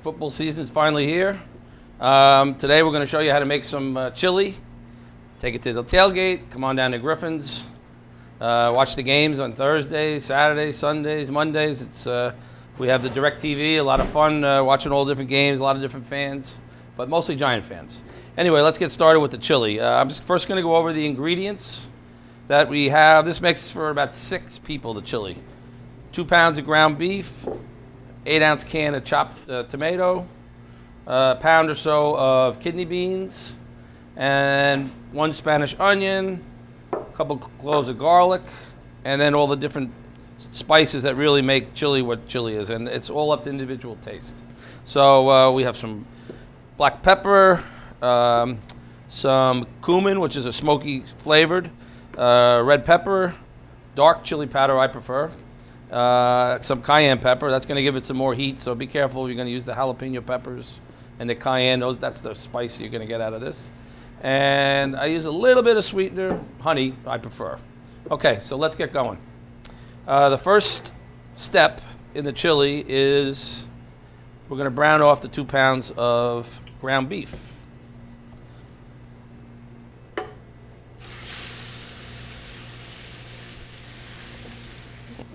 Football season's finally here. Today we're going to show you how to make some chili. Take it to the tailgate. Come on down to Griffins. Watch the games on Thursdays, Saturdays, Sundays, Mondays. We have the direct TV. A lot of fun watching all different games. A lot of different fans, but mostly Giant fans. Anyway, let's get started with the chili. I'm just first going to go over the ingredients that we have. This makes for about 6 people. The chili: 2 pounds of ground beef, 8-ounce can of chopped tomato, a pound or so of kidney beans, and 1 Spanish onion, a couple cloves of garlic, and then all the different spices that really make chili what chili is, and it's all up to individual taste. So we have some black pepper, some cumin, which is a smoky flavored, red pepper, dark chili powder I prefer, some cayenne pepper. That's going to give it some more heat, so be careful if you're going to use the jalapeno peppers and the cayenne. That's the spice you're going to get out of this. And I use a little bit of sweetener, honey I prefer. Okay, so let's get going. The first step in the chili is we're going to brown off the 2 pounds of ground beef.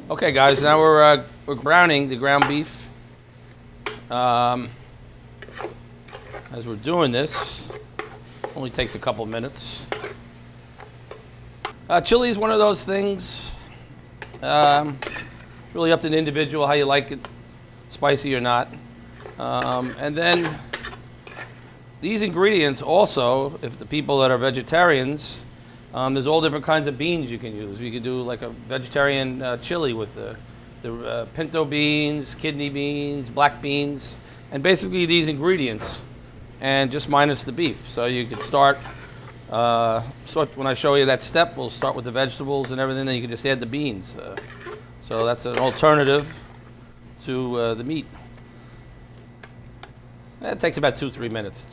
Okay, guys, now we're browning the ground beef. As we're doing this, only takes a couple minutes. Chili is one of those things. Really up to the individual how you like it, spicy or not. And then these ingredients also, if the people that are vegetarians, there's all different kinds of beans you can use. You could do like a vegetarian chili with the pinto beans, kidney beans, black beans, and basically these ingredients, and just minus the beef. So you could start, when I show you that step, we'll start with the vegetables and everything, then you can just add the beans. So that's an alternative to the meat. It takes about 2-3 minutes.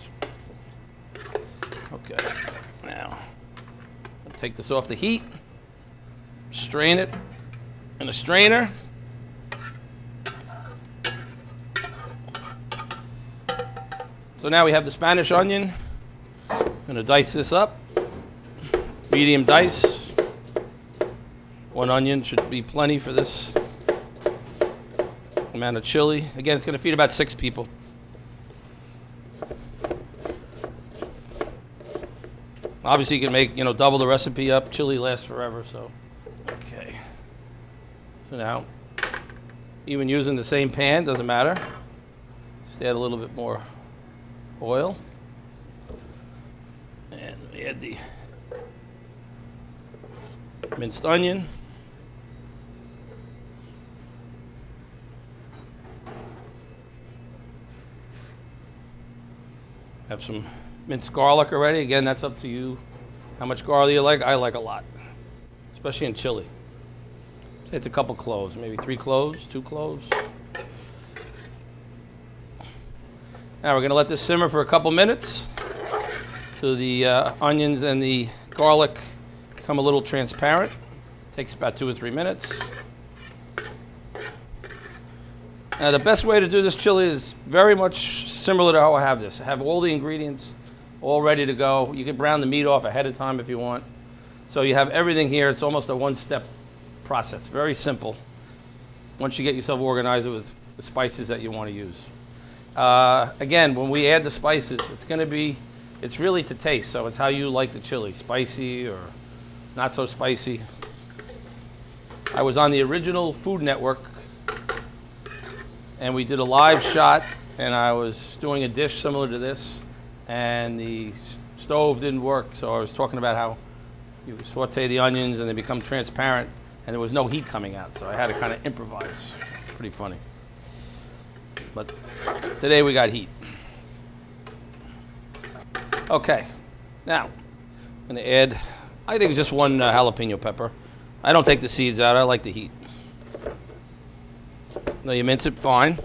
Okay, now take this off the heat, strain it in a strainer. So now we have the Spanish onion. I'm going to dice this up, medium dice. 1 onion should be plenty for this amount of chili. Again, it's going to feed about 6 people. Obviously, you can make, double the recipe up. Chili lasts forever, so. Okay. So now, even using the same pan, doesn't matter. Just add a little bit more oil. And we add the minced onion. Have some minced garlic already. Again, that's up to you how much garlic you like. I like a lot, especially in chili. Say it's a couple cloves, maybe 3 cloves, 2 cloves. Now we're going to let this simmer for a couple minutes so the onions and the garlic become a little transparent. Takes about 2 or 3 minutes. Now the best way to do this chili is very much similar to how I have this. I have all the ingredients all ready to go. You can brown the meat off ahead of time if you want. So you have everything here. It's almost a one-step process. Very simple once you get yourself organized with the spices that you want to use. Again, when we add the spices, it's really to taste. So it's how you like the chili, spicy or not so spicy. I was on the original Food Network and we did a live shot, and I was doing a dish similar to this, and the stove didn't work, so I was talking about how you saute the onions and they become transparent, and there was no heat coming out, so I had to kind of improvise. Pretty funny. But today we got heat. Okay, now I'm going to add, I think it's just 1 jalapeno pepper. I don't take the seeds out, I like the heat. Now you mince it fine.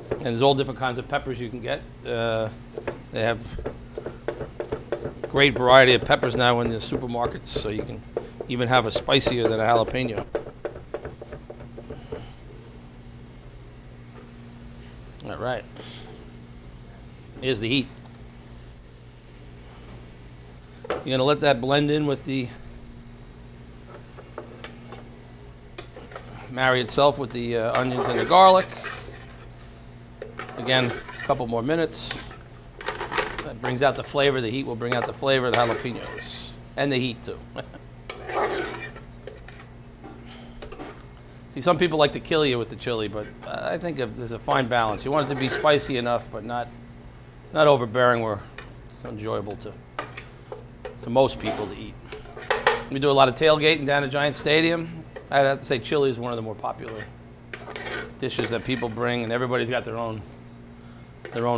And there's all different kinds of peppers you can get. They have great variety of peppers now in the supermarkets, so you can even have a spicier than a jalapeno. All right. Here's the heat. You're going to let that blend in with the, marry itself with the onions and the garlic. Again, a couple more minutes. That brings out the flavor. The heat will bring out the flavor of the jalapenos. And the heat, too. See, some people like to kill you with the chili, but I think there's a fine balance. You want it to be spicy enough, but not overbearing where it's enjoyable to most people to eat. We do a lot of tailgating down at Giant Stadium. I'd have to say chili is one of the more popular dishes that people bring, and everybody's got their own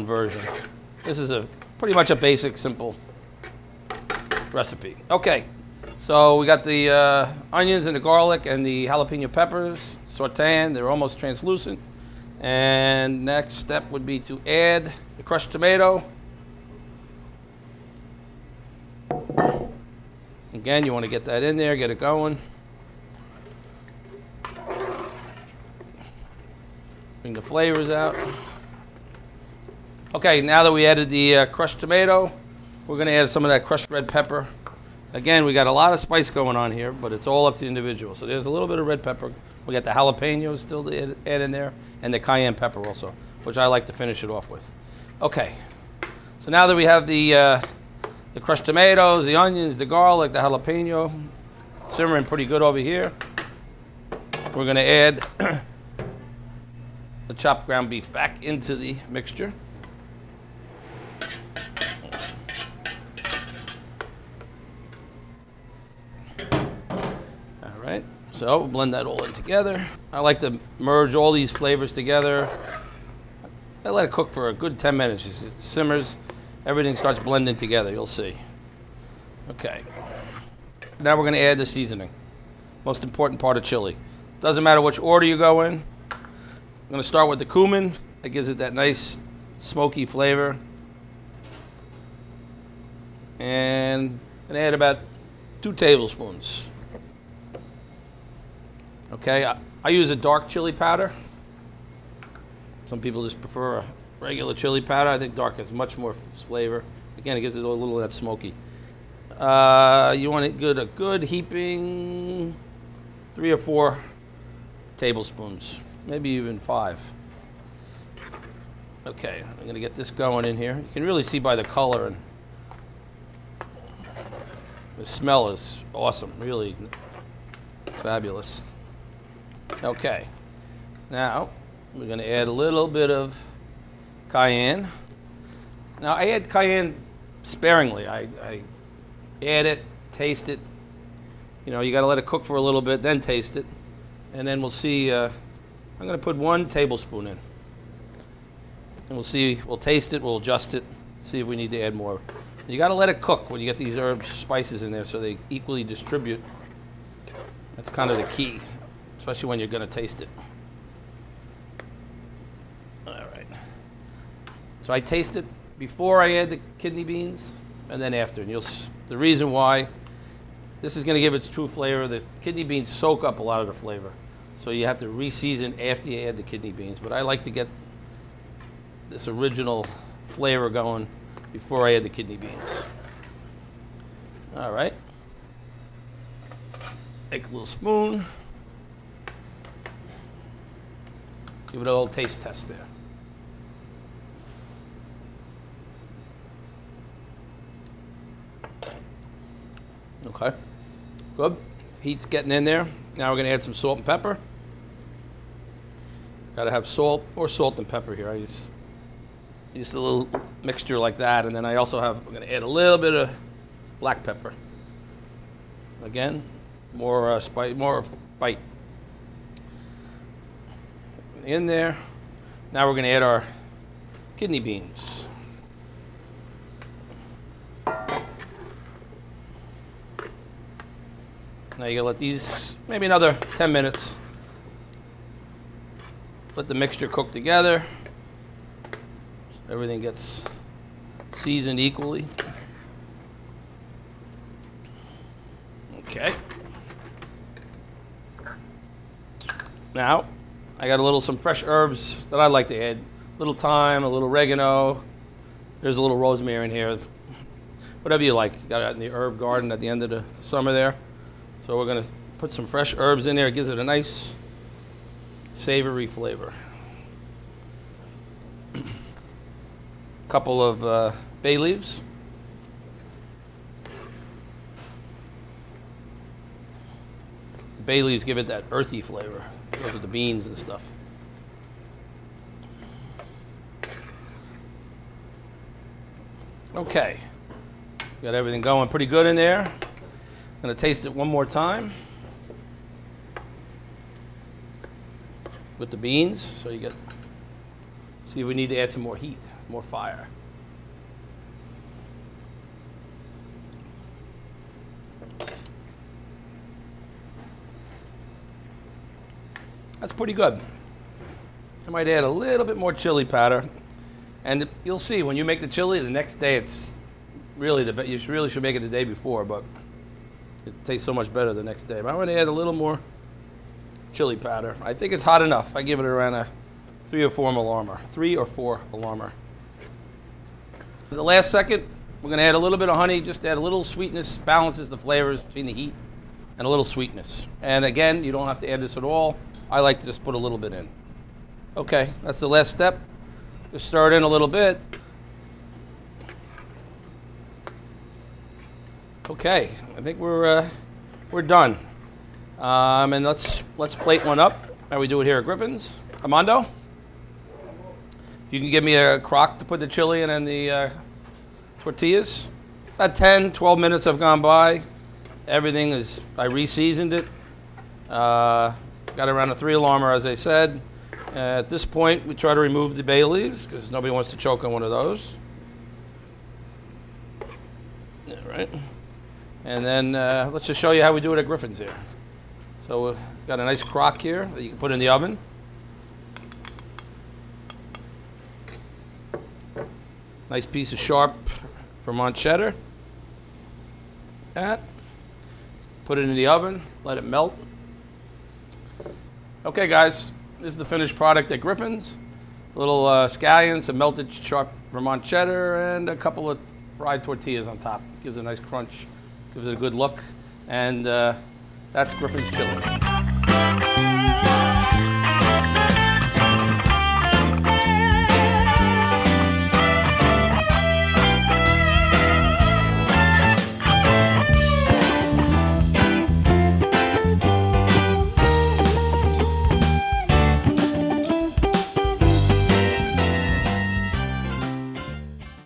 version. This is pretty much a basic, simple recipe. Okay, so we got the onions and the garlic and the jalapeno peppers sauteing. They're almost translucent. And next step would be to add the crushed tomato. Again, you want to get that in there, get it going. Bring the flavors out. Okay, now that we added the crushed tomato, we're going to add some of that crushed red pepper. Again, we got a lot of spice going on here, but it's all up to the individual. So there's a little bit of red pepper. We got the jalapenos still to add in there, and the cayenne pepper also, which I like to finish it off with. Okay, so now that we have the crushed tomatoes, the onions, the garlic, the jalapeno simmering pretty good over here, we're going to add the chopped ground beef back into the mixture. All right, so we'll blend that all in together. I like to merge all these flavors together. I let it cook for a good 10 minutes. It simmers, everything starts blending together, you'll see. Okay, now we're going to add the seasoning. Most important part of chili. Doesn't matter which order you go in. I'm going to start with the cumin. That gives it that nice smoky flavor. And I'm going to add about 2 tablespoons. Okay, I use a dark chili powder. Some people just prefer a regular chili powder. I think dark has much more flavor. Again, it gives it a little of that smoky. You want a good heaping 3 or 4 tablespoons, maybe even 5. Okay, I'm going to get this going in here. You can really see by the color, and the smell is awesome, really fabulous. Okay, now we're going to add a little bit of cayenne. Now I add cayenne sparingly. I add it, taste it. You know, you got to let it cook for a little bit, then taste it. And then we'll see, I'm going to put 1 tablespoon in. And we'll see, we'll taste it, we'll adjust it, see if we need to add more. You got to let it cook when you get these herbs, spices in there so they equally distribute. That's kind of the key, especially when you're going to taste it. All right. So I taste it before I add the kidney beans and then after. And the reason why, this is going to give its true flavor. The kidney beans soak up a lot of the flavor. So you have to re-season after you add the kidney beans. But I like to get this original flavor going before I add the kidney beans. All right. Take a little spoon. Give it a little taste test there. Okay, good. Heat's getting in there. Now we're going to add some salt and pepper. Got to have salt or salt and pepper here. I use a little mixture like that, and then I also I'm going to add a little bit of black pepper. Again, more bite in there. Now we're going to add our kidney beans. Now you gotta let these, maybe another 10 minutes. Let the mixture cook together. Everything gets seasoned equally. Okay. Now, I got some fresh herbs that I like to add. A little thyme, a little oregano. There's a little rosemary in here. Whatever you like. You got it in the herb garden at the end of the summer there. So we're going to put some fresh herbs in there. It gives it a nice savory flavor. A couple of bay leaves. Bay leaves give it that earthy flavor. Those are the beans and stuff. Okay. Got everything going pretty good in there. I'm going to taste it one more time with the beans. So you get, see if we need to add some more heat, more fire. That's pretty good. I might add a little bit more chili powder. And you'll see when you make the chili, the next day it's really the best. You really should make it the day before, but it tastes so much better the next day. But I'm going to add a little more chili powder. I think it's hot enough. I give it around a 3 or 4 alarmer. 3 or 4 alarmer. The last second, we're going to add a little bit of honey, just to add a little sweetness, balances the flavors between the heat and a little sweetness. And again, you don't have to add this at all. I like to just put a little bit in. Okay, that's the last step. Just stir it in a little bit. Okay, I think we're done. And let's plate one up. How we do it here at Griffins. Armando, you can give me a crock to put the chili in and the tortillas. About 10, 12 minutes have gone by. Everything is, I re-seasoned it. Got around a 3 alarmer, as I said. At this point, we try to remove the bay leaves because nobody wants to choke on one of those. All right. And then let's just show you how we do it at Griffins here. So we've got a nice crock here that you can put in the oven. Nice piece of sharp Vermont cheddar. That. Put it in the oven, let it melt. Okay, guys, this is the finished product at Griffins. A little scallions, some melted sharp Vermont cheddar, and a couple of fried tortillas on top. Gives it a nice crunch, gives it a good look, and that's Griffins chili.